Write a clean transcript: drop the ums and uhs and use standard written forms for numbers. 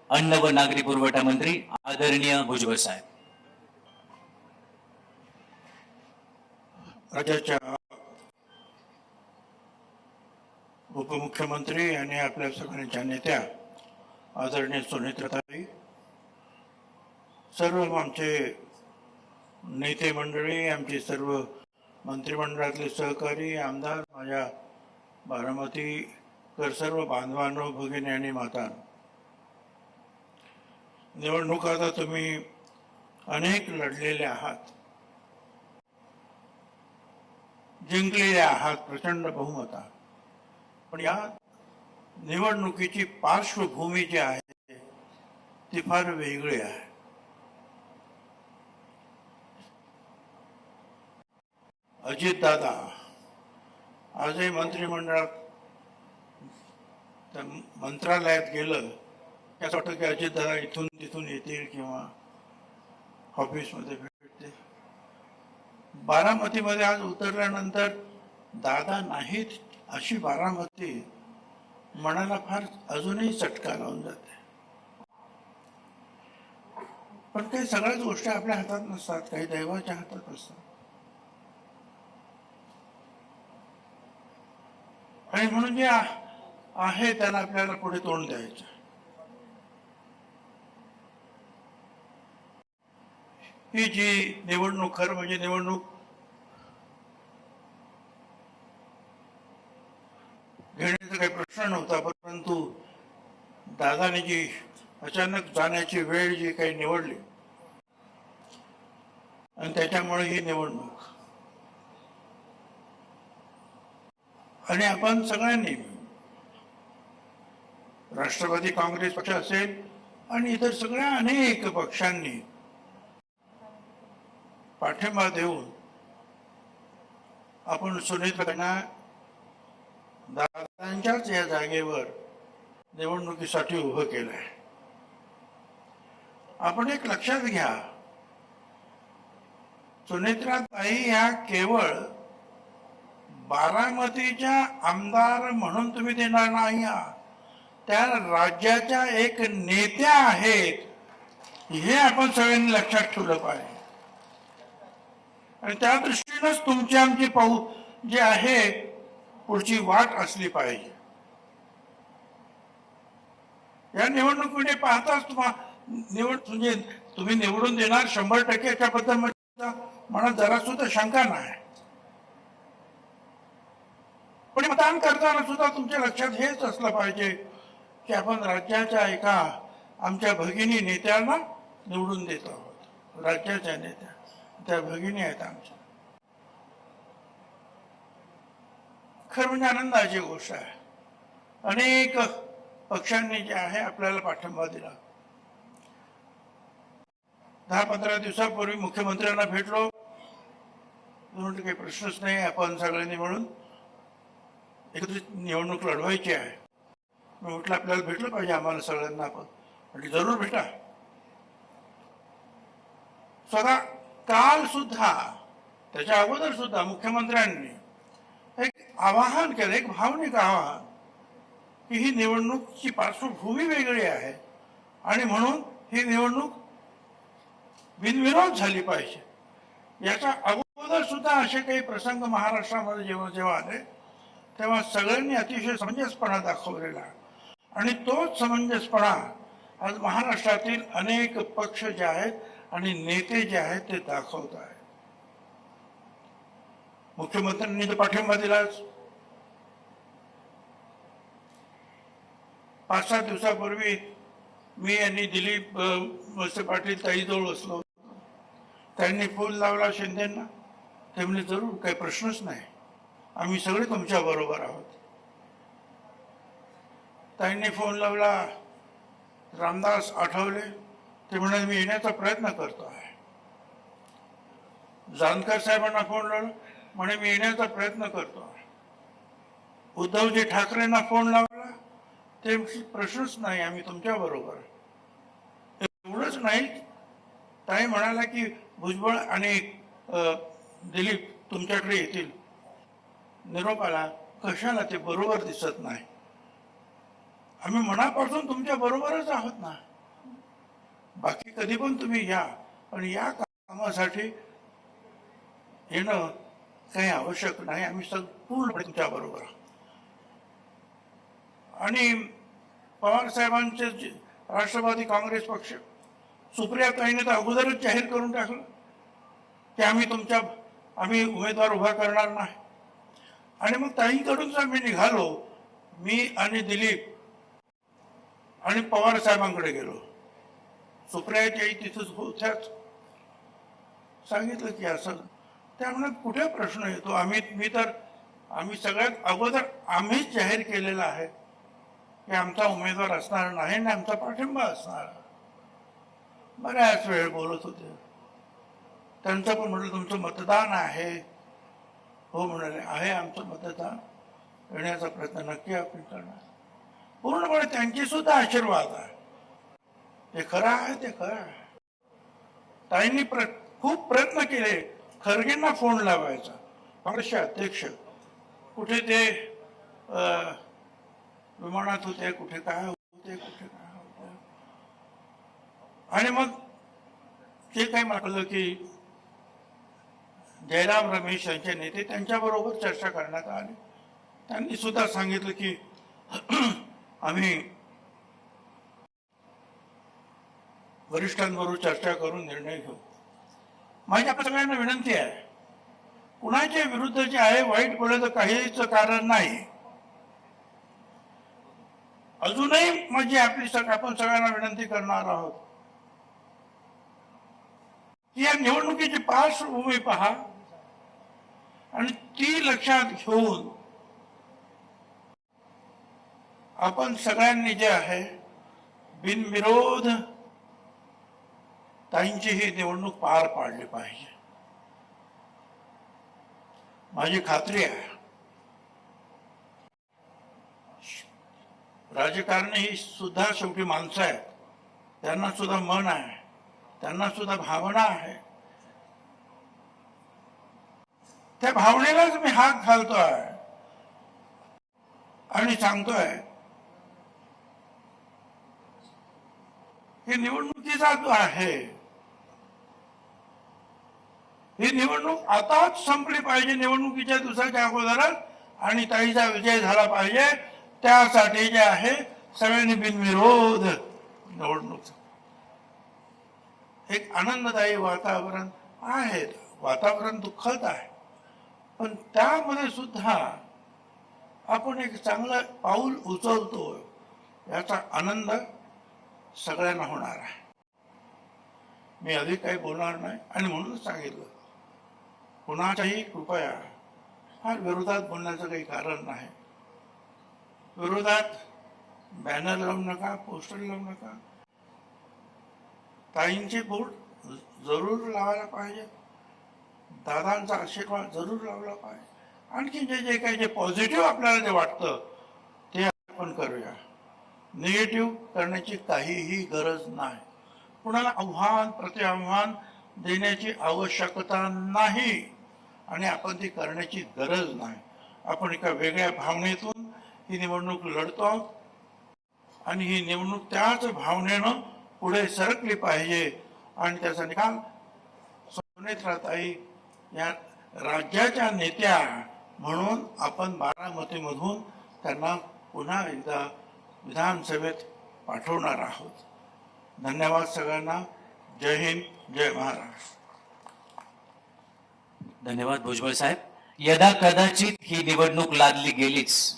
अन्न व नागरी पुरवठा मंत्री आदरणीय भुजबळ साहेब. राज्याच्या उपमुख्यमंत्री आणि आपल्या सगळ्यांच्या नेत्या आदरणीय सुनेत्राताई, सर्व आमचे नेते मंडळी, आमचे सर्व मंत्रिमंडळातले सहकारी आमदार, माझ्या बारामतीकर सर्व बांधवांनो, भगिनी आणि माता, निवडणूक आता तुम्ही अनेक लढलेले आहात, जिंकलेले आहात प्रचंड बहुमता. पण या निवडणुकीची पार्श्वभूमी जी आहे ती फार वेगळी आहे. अजितदादा आजही मंत्रिमंडळात मंत्रालयात गेलं असं वाटतं की अजितदादा इथून तिथून येतील किंवा ऑफिसमध्ये भेटते. बारामतीमध्ये आज उतरल्यानंतर दादा नाहीत अशी बारामती मनाला फार अजूनही चटका लावून जाते. पण काही सगळ्याच गोष्टी आपल्या हातात नसतात, काही दैवाच्या हातात असतात. आणि म्हणून जे आहे त्याला आपल्याला पुढे तोंड द्यायचं. ही जी निवडणूक खरं म्हणजे निवडणूक घेण्याचा काही प्रश्न नव्हता, परंतु दादाने जी अचानक जाण्याची वेळ जी काही निवडली आणि त्याच्यामुळे ही निवडणूक. आणि आपण सगळ्यांनी, राष्ट्रवादी काँग्रेस पक्ष असेल आणि इतर सगळ्या अनेक पक्षांनी पाठिंबा देऊन आपण सुनेत्रांना दादांच्याच या जागेवर निवडणुकीसाठी उभं केलंय. आपण एक लक्षात घ्या, सुनेत्राताई ह्या केवळ बारामतीच्या आमदार म्हणून तुम्ही देणार नाही, त्या राज्याच्या एक नेत्या आहेत, हे आपण सगळ्यांनी लक्षात ठेवलं पाहिजे. आणि त्या दृष्टीनंच तुमची आमची जी आहे पुढची वाट असली पाहिजे. या निवडणुकीने पाहताच म्हणजे तुम्ही निवडून देणार 100% याच्याबद्दल मनात जरा सुद्धा शंका नाही. पण मतदान करताना सुद्धा तुमच्या लक्षात हेच असलं पाहिजे की आपण राज्याच्या एका आमच्या भगिनी नेत्यांना निवडून देत आहोत. राज्याच्या नेत्या त्या भगिनी आहेत आमच्या. खरं म्हणजे आनंदाची गोष्ट आहे. अनेक पक्षांनी जे आहे आपल्याला पाठिंबा दिला. 10-15 दिवसापूर्वी मुख्यमंत्र्यांना भेटलो, म्हणून काही प्रश्नच नाही, आपण सगळ्यांनी मिळून एकत्रित निवडणूक लढवायची आहे. मी म्हटलं आपल्याला भेटलं पाहिजे आम्हाला सगळ्यांना. आपण म्हटलं जरूर भेटा. स्वतः काल सुद्धा, त्याच्या अगोदर सुद्धा मुख्यमंत्र्यांनी एक आवाहन केलं, एक भावनिक आवाहन, की ही निवडणूकची पार्श्वभूमी वेगळी आहे आणि म्हणून ही निवडणूक बिनविरोध झाली पाहिजे. याच्या अगोदर सुद्धा असे काही प्रसंग महाराष्ट्रामध्ये जेव्हा जेव्हा आले तेव्हा सगळ्यांनी अतिशय समंजसपणा दाखवलेला. आणि तोच समंजसपणा आज महाराष्ट्रातील अनेक पक्ष जे आहेत आणि नेते जे आहेत ते दाखवत आहेत. मुख्यमंत्र्यांनी तर पाठिंबा दिलाच. 5-7 दिवसापूर्वी मी आणि दिलीप वळसे पाटील ताईजवळ बसलो. त्यांनी फोन लावला शिंदेंना. ते म्हणजे जरूर, काही प्रश्नच नाही, आम्ही सगळे तुमच्या बरोबर आहोत. ताईंनी फोन लावला रामदास आठवले. ते म्हणाले मी येण्याचा प्रयत्न करतो आहे. जानकर साहेबांना फोन लावला, म्हणे मी येण्याचा प्रयत्न करतो आहे. उद्धवजी ठाकरेंना फोन लावला, ते प्रश्नच नाही, आम्ही तुमच्या बरोबर. एवढंच नाही, ताई म्हणाला की भुजबळ आणि दिलीप तुमच्याकडे येतील. निरोप आला, कशाला, ते बरोबर दिसत नाही. आम्ही मनापासून तुमच्या बरोबरच आहोत ना. बाकी कधी पण तुम्ही या, पण या कामासाठी येणं काही आवश्यक नाही. आम्ही पूर्णपणे तुमच्या बरोबर आहोत. आणि पवार साहेबांचे राष्ट्रवादी काँग्रेस पक्ष, सुप्रियाताईने तर अगोदरच जाहीर करून टाकलं की आम्ही उमेदवार उभा करणार नाही. आणि मग ताईंकडून जर मी निघालो, मी आणि दिलीप आणि पवार साहेबांकडे गेलो. सुप्रियाताई तिथंच होत्याच. सांगितलं की असं, त्यामुळे कुठे प्रश्न येतो. आम्ही सगळ्यात अगोदर आम्हीच जाहीर केलेलं आहे की आमचा उमेदवार असणार नाही आणि आमचा पाठिंबा असणार. बऱ्याच वेळ बोलत होते. त्यांचं पण म्हटलं तुमचं मतदान आहे. हो म्हणाले, आहे आमचं मतदान, येण्याचा प्रयत्न नक्की आपण करणार. पूर्णपणे त्यांचे सुद्धा आशीर्वाद आहे. ते खरं आहे, ते खरं आहे. ताईंनी खूप प्रयत्न केले खरगेंना फोन लावायचा. काँग्रेसचे अध्यक्ष कुठे ते विमानात होते, कुठे काय होते. आणि मग ते काय म्हटलं की जयराम रमेश यांचे नेते, त्यांच्याबरोबर चर्चा करण्यात आली. त्यांनी सुद्धा सांगितलं की आम्ही वरिष्ठांबरोबर चर्चा करून निर्णय घेऊ. माझी आपल्या सगळ्यांना विनंती आहे, कुणाच्या विरुद्ध जे आहे वाईट बोलायचं काहीच कारण नाही. अजूनही आपण सगळ्यांना विनंती करणार आहोत की या निवडणुकीची पार्श्वभूमी पहा आणि ती लक्षात घेऊन आपण सगळ्यांनी जे आहे बिनविरोध ताईंची ही निवडणूक पार पाडली पाहिजे. माझी खात्री आहे राजकारणी ही सुद्धा शेवटी माणसं आहेत. त्यांना सुद्धा मन आहे, त्यांना सुद्धा भावना आहे. त्या भावनेलाच मी हात घालतोय आणि सांगतोय की निवडणुकीचा जो आहे, ही निवडणूक आताच संपली पाहिजे, निवडणुकीच्या दिवसाच्या अगोदरच, आणि ताईचा विजय झाला पाहिजे. त्यासाठी जे आहे सगळ्यांनी बिनविरोध निवडणूक. एक आनंददायी वातावरण आहे. वातावरण दुःखद आहे, पण त्यामध्ये सुद्धा आपण एक चांगलं पाऊल उचलतो, याचा आनंद सगळ्यांना होणार आहे. मी अधिक काही बोलणार नाही आणि म्हणूनच सांगितलं, कुणाच्याही कृपया फार विरोधात बोलण्याचं काही कारण नाही. विरोधात बॅनर लावू नका, पोस्टर लावू नका. ताईंचे बोट जरूर लावायला पाहिजे, दादांचा आशीर्वाद जरूर लावला पाहिजे. आणखी जे काही जे पॉझिटिव्ह आपल्याला जे वाटतं ते आपण करूया. निगेटिव्ह करण्याची काहीही गरज नाही. कुणाला आव्हान प्रत्याव्हान देण्याची आवश्यकता नाही आणि आपण ती करण्याची गरज नाही. आपण एका वेगळ्या भावनेतून ही निवडणूक लढतो आणि ही निवडणूक त्याच भावनेनं पुढे सरकली पाहिजे आणि त्याचा निकाल सुनेत्राताई या राज्याच्या नेत्या म्हणून आपण बारामतीमधून त्यांना पुन्हा एकदा विधानसभेत पाठवणार आहोत. धन्यवाद सगळ्यांना. जय हिंद, जय महाराष्ट्र. धन्यवाद भुजबळ साहेब. यदा कदाचित ही निवडणूक लादली गेलीच